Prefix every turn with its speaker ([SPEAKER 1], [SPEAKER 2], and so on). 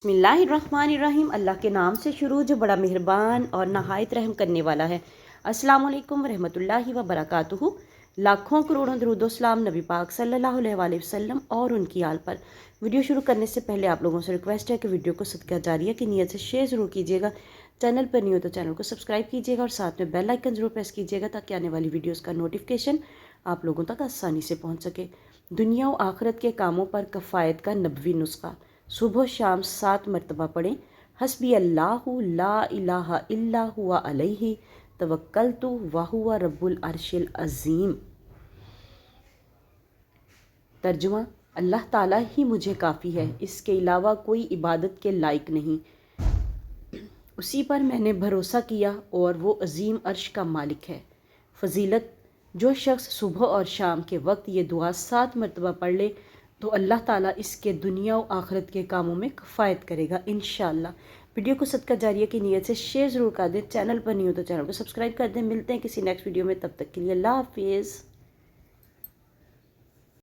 [SPEAKER 1] बिस्मिल्लाहिर्रहमानिर्रहीम। अल्लाह के नाम से शुरू जो बड़ा मेहरबान और नहायत रहम करने वाला है। अस्सलाम वालेकुम रहमतुल्लाहि व बरकातुहू। लाखों करोड़ों दरूदो सलाम नबी पाक सल्लल्लाहु अलैहि वसल्लम और उनकी आल पर। वीडियो शुरू करने से पहले आप लोगों से रिक्वेस्ट है कि वीडियो को सदका जारिया की नीयत से शेयर ज़रूर कीजिएगा। चैनल पर नहीं हो तो चैनल को सब्सक्राइब कीजिएगा और साथ में बेल आइकन ज़रूर प्रेस कीजिएगा ताकि आने वाली वीडियोज़ का नोटिफिकेशन आप लोगों तक आसानी से पहुँच सके। दुनिया और आखिरत के कामों पर कफ़ायत का नबवी नुस्खा। सुबह शाम 7 मरतबा पढ़ें। हस्बी अल्लाहु ला इलाहा इल्ला हुवा अलैहि तवक्कलतु व हुवा रब्बुल अर्शिल अज़ीम। तर्जुमा, अल्लाह ताला ही मुझे काफ़ी है, इसके अलावा कोई इबादत के लायक नहीं। उसी पर मैंने भरोसा किया और वो अज़ीम अर्श का मालिक है। फ़जीलत, जो शख्स सुबह और शाम के वक्त ये दुआ 7 मरतबा पढ़ ले तो अल्लाह ताला इसके दुनिया और आखिरत के कामों में किफ़ायत करेगा इंशाअल्लाह। वीडियो को सदका जारिया की नीयत से शेयर ज़रूर कर दें। चैनल पर नहीं हो तो चैनल को सब्सक्राइब कर दें। मिलते हैं किसी नेक्स्ट वीडियो में, तब तक के लिए अल्लाह हाफिज़।